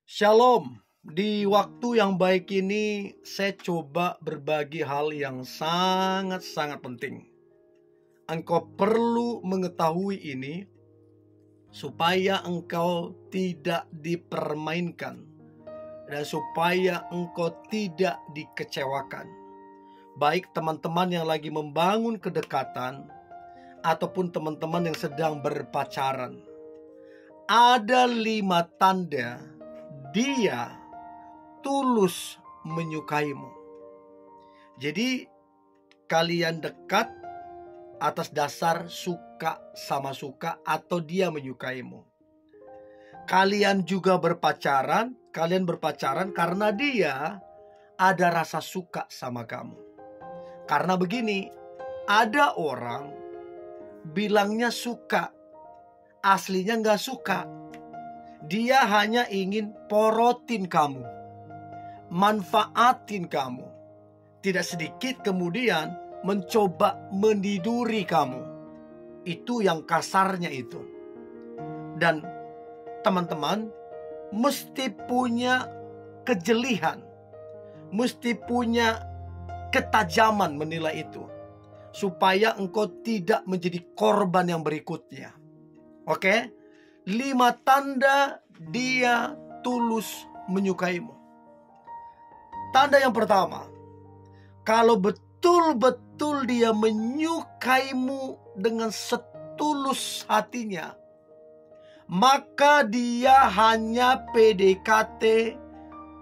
Shalom, di waktu yang baik ini saya coba berbagi hal yang sangat-sangat penting. Engkau perlu mengetahui ini supaya engkau tidak dipermainkan dan supaya engkau tidak dikecewakan. Baik teman-teman yang lagi membangun kedekatan ataupun teman-teman yang sedang berpacaran. Ada 5 tanda dia tulus menyukaimu. Jadi kalian dekat atas dasar suka sama suka atau dia menyukaimu. Kalian juga berpacaran, karena dia ada rasa suka sama kamu. Karena begini, ada orang bilangnya suka, aslinya nggak suka. Dia hanya ingin porotin kamu, manfaatin kamu. Tidak sedikit kemudian mencoba meniduri kamu. Itu yang kasarnya itu. Dan teman-teman mesti punya kejelihan, mesti punya ketajaman menilai itu, supaya engkau tidak menjadi korban yang berikutnya. Oke? 5 tanda dia tulus menyukaimu. Tanda yang pertama, kalau betul-betul dia menyukaimu dengan setulus hatinya, maka dia hanya PDKT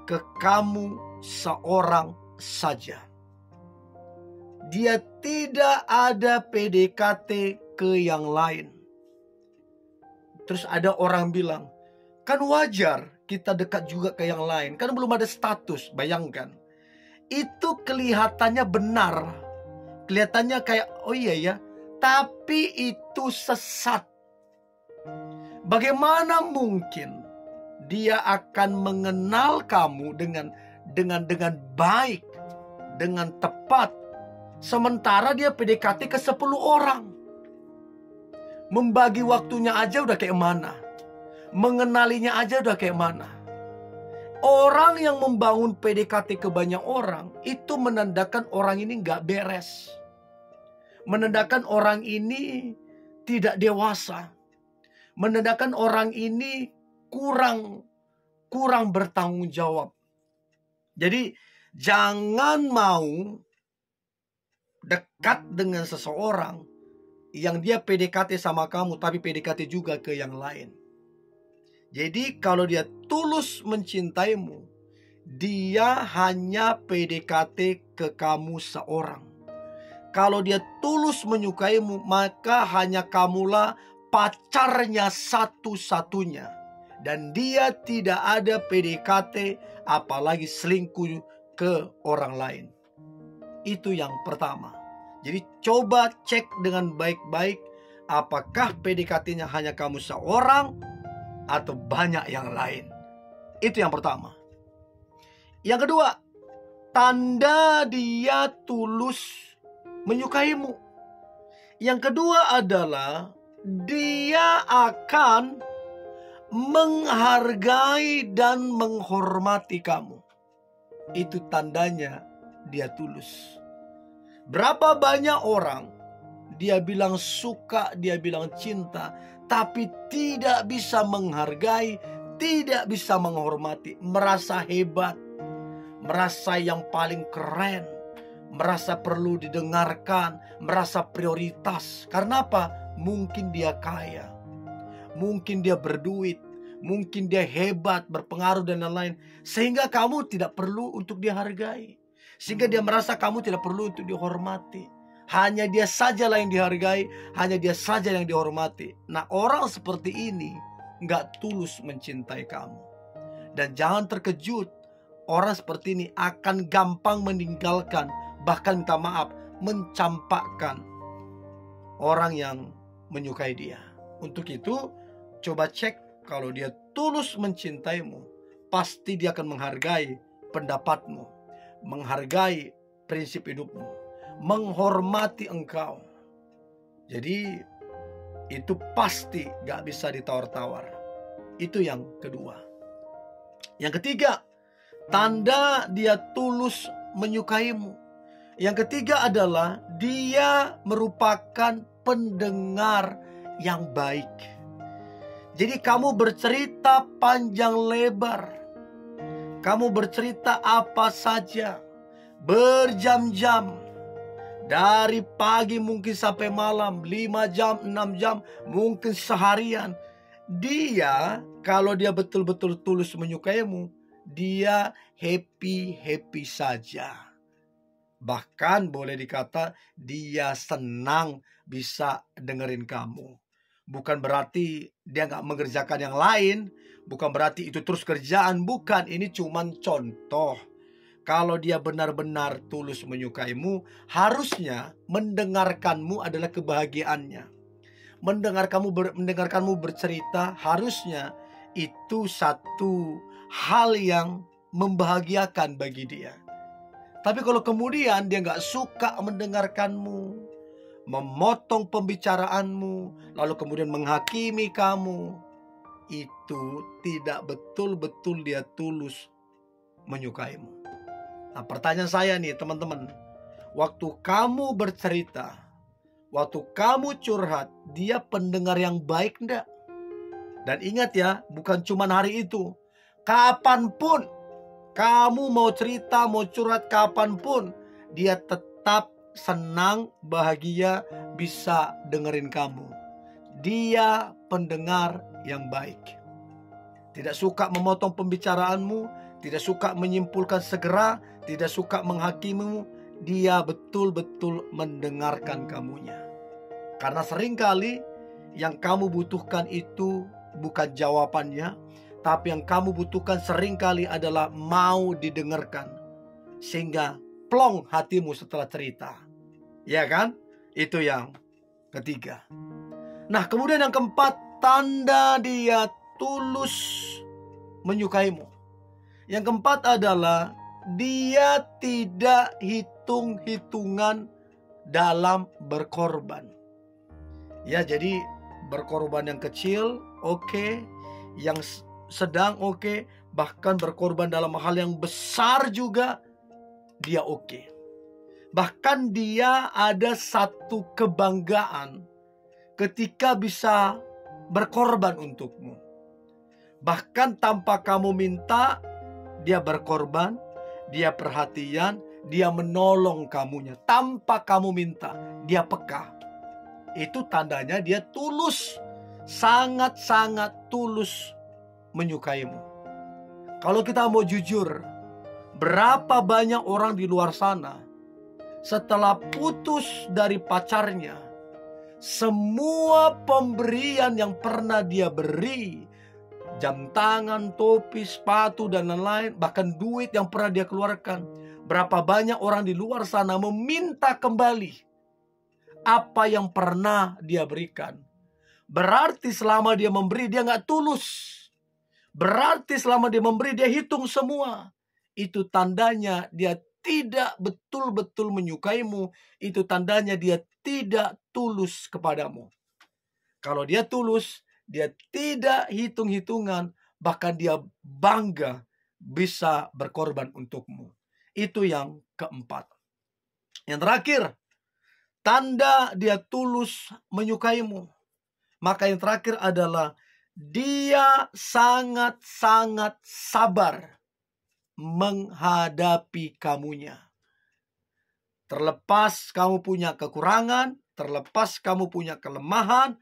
ke kamu seorang saja. Dia tidak ada PDKT ke yang lain. Terus ada orang bilang, kan wajar kita dekat juga ke yang lain, kan belum ada status. Bayangkan, itu kelihatannya benar, kelihatannya kayak oh iya ya, tapi itu sesat. Bagaimana mungkin dia akan mengenal kamu dengan baik, dengan tepat, sementara dia PDKT ke 10 orang? Membagi waktunya aja udah kayak mana, mengenalinya aja udah kayak mana. Orang yang membangun PDKT ke banyak orang, itu menandakan orang ini gak beres, menandakan orang ini tidak dewasa, menandakan orang ini kurang bertanggung jawab. Jadi jangan mau dekat dengan seseorang yang dia PDKT sama kamu, tapi PDKT juga ke yang lain. Jadi kalau dia tulus mencintaimu, dia hanya PDKT ke kamu seorang. Kalau dia tulus menyukaimu, maka hanya kamulah pacarnya satu-satunya. Dan dia tidak ada PDKT, apalagi selingkuh ke orang lain. Itu yang pertama. Jadi coba cek dengan baik-baik, apakah PDKT-nya hanya kamu seorang atau banyak yang lain. Itu yang pertama. Yang kedua, tanda dia tulus menyukaimu. Yang kedua adalah dia akan menghargai dan menghormati kamu. Itu tandanya dia tulus. Berapa banyak orang dia bilang suka, dia bilang cinta, tapi tidak bisa menghargai, tidak bisa menghormati, merasa hebat, merasa yang paling keren, merasa perlu didengarkan, merasa prioritas. Karena apa? Mungkin dia kaya, mungkin dia berduit, mungkin dia hebat, berpengaruh dan lain-lain, sehingga kamu tidak perlu untuk dihargai. Sehingga dia merasa kamu tidak perlu untuk dihormati. Hanya dia sajalah yang dihargai, hanya dia saja yang dihormati. Nah, orang seperti ini gak tulus mencintai kamu. Dan jangan terkejut, orang seperti ini akan gampang meninggalkan, bahkan minta maaf, mencampakkan orang yang menyukai dia. Untuk itu, coba cek kalau dia tulus mencintaimu, pasti dia akan menghargai pendapatmu, menghargai prinsip hidupmu, menghormati engkau. Jadi itu pasti gak bisa ditawar-tawar. Itu yang kedua. Yang ketiga, tanda dia tulus menyukaimu. Yang ketiga adalah dia merupakan pendengar yang baik. Jadi kamu bercerita panjang lebar, kamu bercerita apa saja, berjam-jam, dari pagi mungkin sampai malam, 5 jam, 6 jam, mungkin seharian. Dia, kalau dia betul-betul tulus menyukaimu, dia happy-happy saja. Bahkan boleh dikata dia senang bisa dengerin kamu. Bukan berarti dia gak mengerjakan yang lain, bukan berarti itu terus kerjaan, bukan. Ini cuman contoh. Kalau dia benar-benar tulus menyukaimu, harusnya mendengarkanmu adalah kebahagiaannya. Mendengarkanmu bercerita, harusnya itu satu hal yang membahagiakan bagi dia. Tapi kalau kemudian dia gak suka mendengarkanmu, memotong pembicaraanmu, lalu kemudian menghakimi kamu, itu tidak betul-betul dia tulus menyukaimu. Nah, pertanyaan saya nih teman-teman, waktu kamu bercerita, waktu kamu curhat, dia pendengar yang baik enggak? Dan ingat ya, bukan cuma hari itu, kapanpun kamu mau cerita, mau curhat kapanpun, dia tetap senang, bahagia, bisa dengerin kamu. Dia pendengar yang baik. Tidak suka memotong pembicaraanmu, tidak suka menyimpulkan segera, tidak suka menghakimimu. Dia betul-betul mendengarkan kamunya. Karena seringkali yang kamu butuhkan itu bukan jawabannya, tapi yang kamu butuhkan seringkali adalah mau didengarkan. Sehingga plong hatimu setelah cerita. Ya kan? Itu yang ketiga. Nah, kemudian yang keempat, tanda dia tulus menyukaimu. Yang keempat adalah dia tidak hitung-hitungan dalam berkorban. Ya, jadi berkorban yang kecil, oke. Yang sedang, oke. Bahkan berkorban dalam hal yang besar juga, dia oke. Bahkan dia ada satu kebanggaan ketika bisa berkorban untukmu. Bahkan tanpa kamu minta, dia berkorban, dia perhatian, dia menolong kamunya. Tanpa kamu minta, dia peka. Itu tandanya dia tulus, sangat-sangat tulus menyukaimu. Kalau kita mau jujur, berapa banyak orang di luar sana setelah putus dari pacarnya, semua pemberian yang pernah dia beri, jam tangan, topi, sepatu, dan lain-lain, bahkan duit yang pernah dia keluarkan, berapa banyak orang di luar sana meminta kembali apa yang pernah dia berikan. Berarti selama dia memberi, dia gak tulus. Berarti selama dia memberi, dia hitung semua. Itu tandanya dia tidak betul-betul menyukaimu. Itu tandanya dia tidak tulus kepadamu. Kalau dia tulus, dia tidak hitung-hitungan, bahkan dia bangga bisa berkorban untukmu. Itu yang keempat. Yang terakhir, tanda dia tulus menyukaimu. Maka yang terakhir adalah dia sangat-sangat sabar menghadapi kamunya. Terlepas kamu punya kekurangan, terlepas kamu punya kelemahan,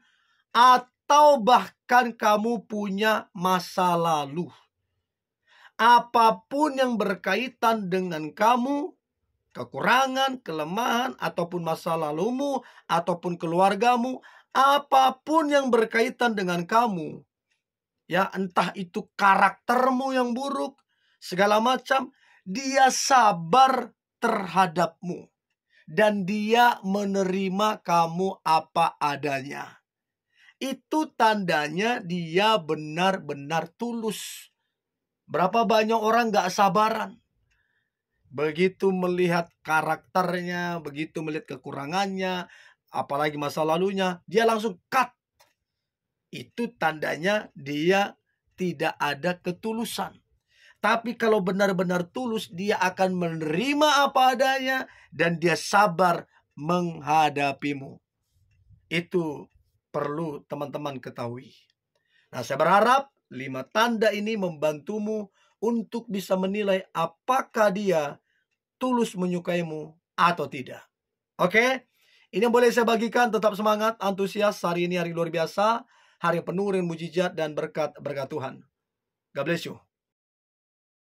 atau bahkan kamu punya masa lalu. Apapun yang berkaitan dengan kamu, kekurangan, kelemahan, ataupun masa lalumu, ataupun keluargamu, apapun yang berkaitan dengan kamu, ya, entah itu karaktermu yang buruk, segala macam, dia sabar terhadapmu. Dan dia menerima kamu apa adanya. Itu tandanya dia benar-benar tulus. Berapa banyak orang gak sabaran. Begitu melihat karakternya, begitu melihat kekurangannya, apalagi masa lalunya, dia langsung cut. itu tandanya dia tidak ada ketulusan. Tapi kalau benar-benar tulus, dia akan menerima apa adanya dan dia sabar menghadapimu. Itu perlu teman-teman ketahui. Nah, saya berharap 5 tanda ini membantumu untuk bisa menilai apakah dia tulus menyukaimu atau tidak. Oke? Ini yang boleh saya bagikan. Tetap semangat, antusias. Hari ini hari luar biasa. Hari penuh dengan mujizat dan berkat Tuhan. God bless you.